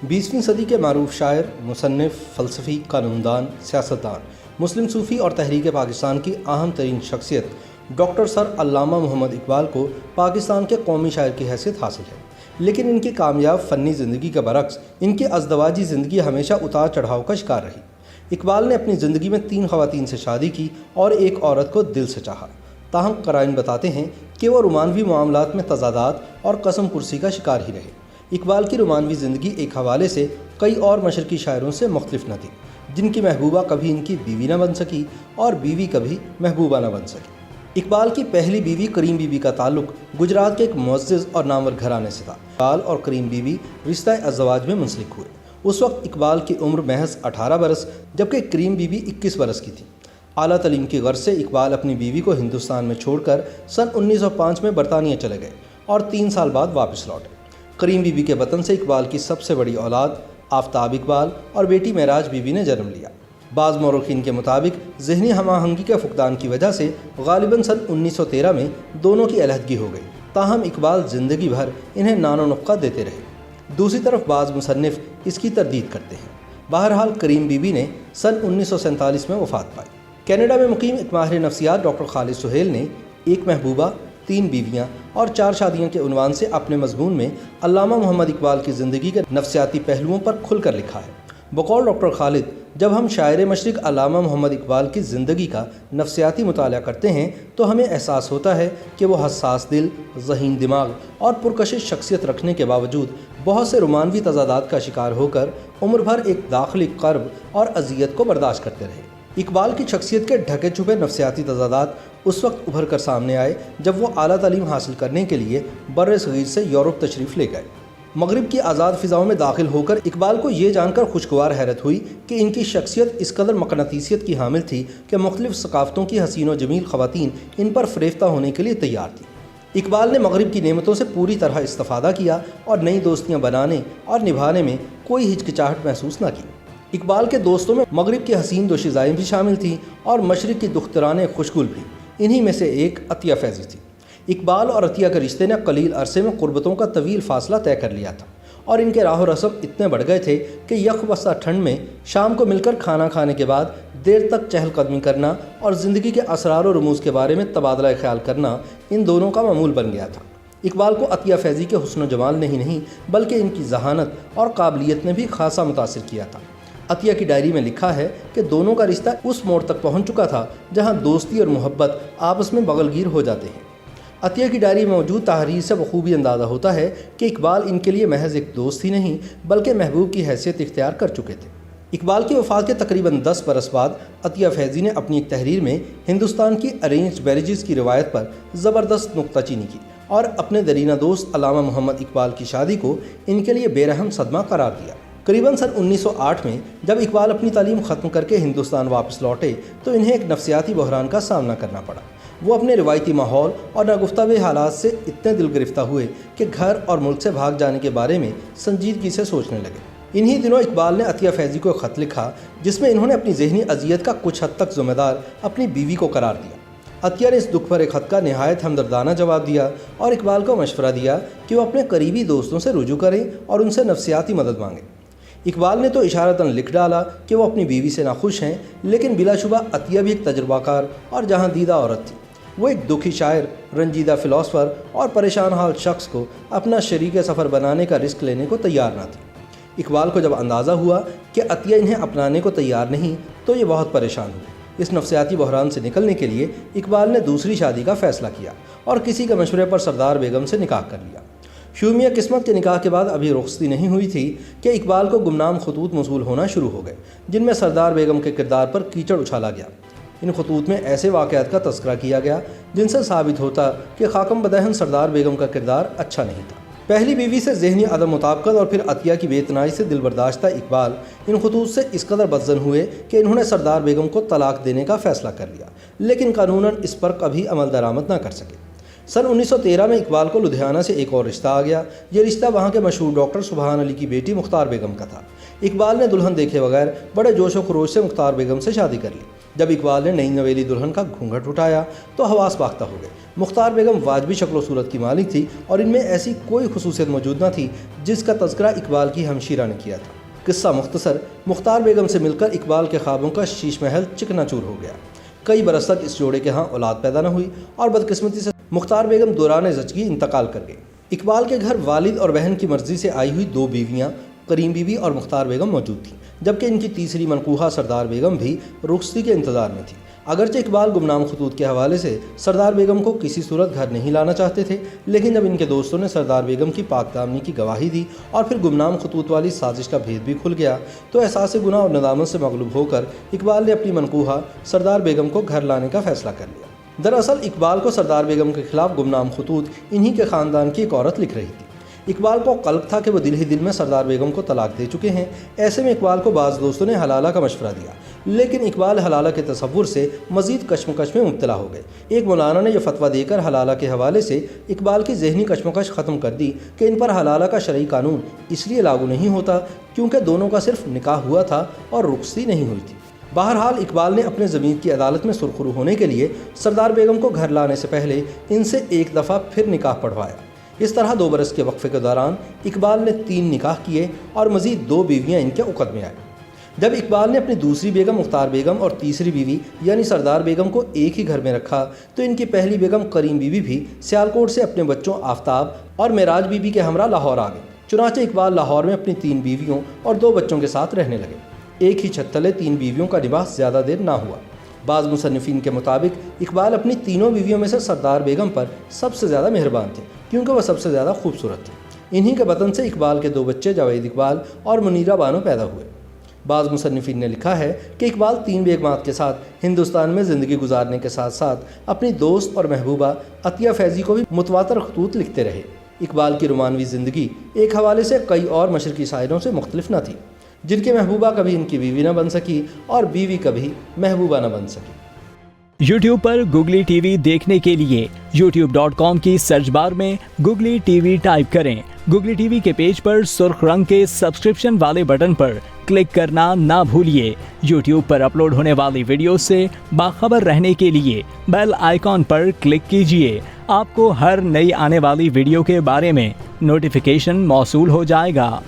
20वीं सदी के मारूफ शायर, मुसन्निफ, फ़लसफ़ी, कानूनदान, सियासतदान, मुस्लिम सूफ़ी और तहरीक पाकिस्तान की अहम तरीन शख्सियत डॉक्टर सर अल्लामा मोहम्मद इकबाल को पाकिस्तान के कौमी शायर की हैसियत हासिल है। लेकिन इनकी कामयाब फ़नी ज़िंदगी के बरक्स इनकी अज़दवाजी ज़िंदगी हमेशा उतार चढ़ाव का शिकार रही। इकबाल ने अपनी ज़िंदगी में 3 ख़वातीन से शादी की और एक औरत को दिल से चाहा। ताहम क़राइन बताते हैं कि वो रोमानवी मामलात में तज़ादात और कसम कुर्सी का शिकार ही रहे। इकबाल की रोमानवी ज़िंदगी एक हवाले से कई और मशरक़ी शायरों से मुख्तलिफ न थी, जिनकी महबूबा कभी इनकी बीवी न बन सकी और बीवी कभी महबूबा न बन सकी। इकबाल की पहली बीवी करीम बीबी का ताल्लुक़ गुजरात के एक मुअज़्ज़िज़ और नामवर घराने से था। इकबाल और करीम बीबी रिश्ता अज़वाज में मुंसलिक हुए। उस वक्त इकबाल की उम्र महज 18 बरस जबकि करीम बीबी 21 बरस की थी। आला तलीम की गर्ज से इकबाल अपनी बीवी को हिंदुस्तान में छोड़कर सन 1905 में बरतानिया चले गए और 3 साल बाद वापस लौटे। करीम बीबी के वतन से इकबाल की सबसे बड़ी औलाद आफ्ताब इकबाल और बेटी महराज बीबी ने जन्म लिया। बाज़ मौरख़ीन के मुताबिक ज़हनी हमाहंगी के फुक़दान की वजह से गालिबन सन 1913 में दोनों की अलहदगी हो गई। ताहम इकबाल ज़िंदगी भर इन्हें नानो नुक्का देते रहे। दूसरी तरफ बाज़ मुसन्निफ़ इसकी तरदीद करते हैं। बहरहाल करीम बीबी ने सन 1947 में वफ़ात पाई। कनाडा में मुकीम एक माहिर नफ्सियात डॉक्टर खालिद सुहेल ने एक महबूबा, 3 बीवियाँ और 4 शादियों के उन्वान से अपने मज़मून में अल्लामा मोहम्मद इकबाल की ज़िंदगी के नफ्सियाती पहलुओं पर खुलकर लिखा है। बकौल डॉक्टर खालिद, जब हम शायर मशरिक़ अल्लामा मोहम्मद इकबाल की ज़िंदगी का नफ्सियाती मुताला करते हैं तो हमें एहसास होता है कि वो हसास दिल, ज़हीन दिमाग और पुरकशिश शख्सियत रखने के बावजूद बहुत से रोमानवी तज़ादात का शिकार होकर उम्र भर एक दाखिली कर्ब और अजियत को बर्दाश्त करते रहे। इकबाल की शख्सियत के ढके छुपे नफ्सियाती तज़ादात उस वक्त उभर कर सामने आए जब वो आला तालीम हासिल करने के लिए बर्र-ए-सग़ीर से यूरोप तशरीफ़ ले गए। मगरिब की आज़ाद फ़िज़ाओं में दाखिल होकर इकबाल को ये जानकर खुशगवार हैरत हुई कि इनकी शख्सियत इस कदर मक़नातीसियत की हामिल थी कि मुख्तलिफ़ सकाफ़तों की हसीन व जमील ख़वातीन इन पर फ़रेफ्ता होने के लिए तैयार थी। इकबाल ने मगरिब की नेमतों से पूरी तरह इस्तिफ़ादा किया और नई दोस्तियाँ बनाने और निभाने में कोई हिचकिचाहट महसूस न की। इकबाल के दोस्तों में मगरिब की हसीन दोशीज़ाएँ भी शामिल थीं और मशरिक़ की दुख्तराने खुशगुल भी। इन्हीं में से एक अतिया फैज़ी थी। इकबाल और अतिया के रिश्ते ने कलील अरसे में क़ुर्बतों का तवील फ़ासला तय कर लिया था और इनके राह रस्म इतने बढ़ गए थे कि यख वसा ठंड में शाम को मिलकर खाना खाने के बाद देर तक चहलकदमी करना और ज़िंदगी के असरार और रमूज़ के बारे में तबादला ख्याल करना इन दोनों का मामूल बन गया था। इकबाल को अतिया फैज़ी के हुस्न जमाल नहीं बल्कि इनकी जहानत और काबिलियत ने भी खासा मुतासिर किया था। अतिया की डायरी में लिखा है कि दोनों का रिश्ता उस मोड़ तक पहुंच चुका था जहां दोस्ती और मोहब्बत आपस में बगलगीर हो जाते हैं। अतिया की डायरी में मौजूद तहरीर से बखूबी अंदाज़ा होता है कि इकबाल इनके लिए महज एक दोस्त ही नहीं बल्कि महबूब की हैसियत इख्तियार कर चुके थे। इकबाल की वफ़ात के तकरीबन 10 बरस बाद अतिया फैज़ी ने अपनी एक तहरीर में हिंदुस्तान की अरेंज्ड मैरिजेस की रिवायत पर ज़बरदस्त नुक्ताचीनी की और अपने दरीना दोस्त अल्लामा मोहम्मद इकबाल की शादी को इनके लिए बेरहम सदमा करार दिया। करीबन सन 1908 में जब इकबाल अपनी तालीम ख़त्म करके हिंदुस्तान वापस लौटे तो इन्हें एक नफ्सियाती बहरान का सामना करना पड़ा। वो अपने रिवायती माहौल और नागुफ्ताबे हालात से इतने दिल गिरफ्तार हुए कि घर और मुल्क से भाग जाने के बारे में संजीदगी से सोचने लगे। इन्हीं दिनों इकबाल ने अतिया फैज़ी को ख़त लिखा जिसमें इन्होंने अपनी ज़हनी अजियत का कुछ हद तक ज़िम्मेदार अपनी बीवी को करार दिया। अतिया ने इस दुख भरे ख़त का नहायत हमदर्दाना जवाब दिया और इकबाल को मशवरा दिया कि वो अपने करीबी दोस्तों से रुजू करें और उनसे नफ्सियाती मदद मांगें। इकबाल ने तो इशारतन लिख डाला कि वो अपनी बीवी से नाखुश हैं, लेकिन बिलाशुबा अतिया भी एक तजुर्बाकार और जहांदीदा औरत थी। वो एक दुखी शायर, रंजीदा फ़िलासफ़र और परेशान हाल शख्स को अपना शरीक सफ़र बनाने का रिस्क लेने को तैयार न थी। इकबाल को जब अंदाज़ा हुआ कि अतिया इन्हें अपनाने को तैयार नहीं तो ये बहुत परेशान हुए। इस नफ्सियाती बहरान से निकलने के लिए इकबाल ने दूसरी शादी का फ़ैसला किया और किसी के मशवरे पर सरदार बेगम से निकाह कर लिया। शूमिया किस्मत के निकाह के बाद अभी रुखसती नहीं हुई थी कि इकबाल को गुमनाम खतूत मौसूल होना शुरू हो गए जिनमें सरदार बेगम के किरदार पर कीचड़ उछाला गया। इन खतूत में ऐसे वाक़यात का तज़किरा किया गया जिनसे साबित होता कि खाकम बदहन सरदार बेगम का किरदार अच्छा नहीं था। पहली बीवी से ज़हनी अदम मुताबकत और फिर अतिया की बेतनाई से दिल बर्दाश्ता इकबाल इन खतूत से इस कदर बदज़न हुए कि इन्होंने सरदार बेगम को तलाक देने का फ़ैसला कर लिया, लेकिन कानूनन इस पर कभी अमल दरामद न कर सके। सन 1913 में इकबाल को लुधियाना से एक और रिश्ता आ गया। ये रिश्ता वहाँ के मशहूर डॉक्टर सुबहान अली की बेटी मुख्तार बेगम का था। इकबाल ने दुल्हन देखे बगैर बड़े जोश व खरोश से मुख्तार बेगम से शादी कर ली। जब इकबाल ने नई नवेली दुल्हन का घूंघट उठाया तो हवास बाख्ता हो गए। मुख्तार बेगम वाजबी शक्ल व सूरत की मालिक थी और इनमें ऐसी कोई खुसूसियत मौजूद न थी जिसका तज़किरा इकबाल की हमशीरा ने किया था। किस्सा मुख्तसर, मुख्तार बेगम से मिलकर इकबाल के ख्वाबों का शीश महल चिकनाचूर हो गया। कई बरस तक इस जोड़े के यहाँ औलाद पैदा न हुई और बदकिस्मती से मुख्तार बेगम दौरान ज़चगी इंतकाल कर गई। इकबाल के घर वालिद और बहन की मर्जी से आई हुई 2 बीवियाँ करीम बीबी और मुख्तार बेगम मौजूद थीं, जबकि इनकी तीसरी मनकूहा सरदार बेगम भी रुखसती के इंतज़ार में थी। अगरचे इकबाल गुमनाम खतूत के हवाले से सरदार बेगम को किसी सूरत घर नहीं लाना चाहते थे, लेकिन जब इनके दोस्तों ने सरदार बेगम की पाकदामनी की गवाही दी और फिर गुमनाम खतूत वाली साजिश का भेद भी खुल गया तो एहसास गुनाह और नदामत से मगलूब होकर इकबाल ने अपनी मनकूहा सरदार बेगम को घर लाने का फैसला कर लिया। दरअसल इकबाल को सरदार बेगम के खिलाफ गुमनाम खतूत इन्हीं के ख़ानदान की एक औरत लिख रही थी। इकबाल को कल्ब था कि वो दिल ही दिल में सरदार बेगम को तलाक दे चुके हैं। ऐसे में इकबाल को बाज़ दोस्तों ने हलाला का मशवरा दिया, लेकिन इकबाल हलाला के तसव्वुर से मज़ीद कश्मकश में मुब्तला हो गए। एक मौलाना ने यह फतवा देकर हलाला के हवाले से इकबाल की ज़हनी कश्मकश ख़त्म कर दी कि इन पर हलाला का शरई कानून इसलिए लागू नहीं होता क्योंकि दोनों का सिर्फ निकाह हुआ था और रुखसती नहीं हुई थी। बहरहाल इकबाल ने अपने ज़मीर की अदालत में सुरखरू होने के लिए सरदार बेगम को घर लाने से पहले इनसे एक दफ़ा फिर निकाह पढ़वाया। इस तरह 2 बरस के वक्फे के दौरान इकबाल ने 3 निकाह किए और मज़ीद 2 बीवियाँ इनके उक़द में आई। जब इकबाल ने अपनी दूसरी बेगम मुख्तार बेगम और तीसरी बीवी यानी सरदार बेगम को एक ही घर में रखा तो इनकी पहली बेगम करीम बीवी भी सियालकोट से अपने बच्चों आफ्ताब और मेराज बीबी के हमरा लाहौर आ गए। चुनांचे इकबाल लाहौर में अपनी 3 बीवियों और 2 बच्चों के साथ रहने लगे। एक ही छत तले 3 बीवियों का निवास ज़्यादा देर ना हुआ। बाज़ मुसन्निफ़ीन के मुताबिक इकबाल अपनी तीनों बीवियों में से सरदार बेगम पर सबसे ज़्यादा मेहरबान थे क्योंकि वह सबसे ज़्यादा खूबसूरत थी। इन्हीं के बतन से इकबाल के 2 बच्चे जावेद इकबाल और मुनीरा बानो पैदा हुए। बाज़ मुसन्निफ़ीन ने लिखा है कि इकबाल 3 बेगमात के साथ हिंदुस्तान में ज़िंदगी गुजारने के साथ साथ अपनी दोस्त और महबूबा अतिया फैज़ी को भी मुतवातर खतूत लिखते रहे। इकबाल की रोमानवी ज़िंदगी एक हवाले से कई और मशरक़ी शायरों से मुख्तलिफ न थी, जिनकी महबूबा कभी इनकी बीवी न बन सकी और बीवी कभी महबूबा न बन सकी। YouTube पर गुगली टीवी देखने के लिए youtube.com की सर्च बार में गुगली टीवी टाइप करें। गुगली टीवी के पेज पर सुर्ख रंग के सब्सक्रिप्शन वाले बटन पर क्लिक करना ना भूलिए। YouTube पर अपलोड होने वाली वीडियो से बाखबर रहने के लिए बेल आइकॉन पर क्लिक कीजिए। आपको हर नई आने वाली वीडियो के बारे में नोटिफिकेशन मौसूल हो जाएगा।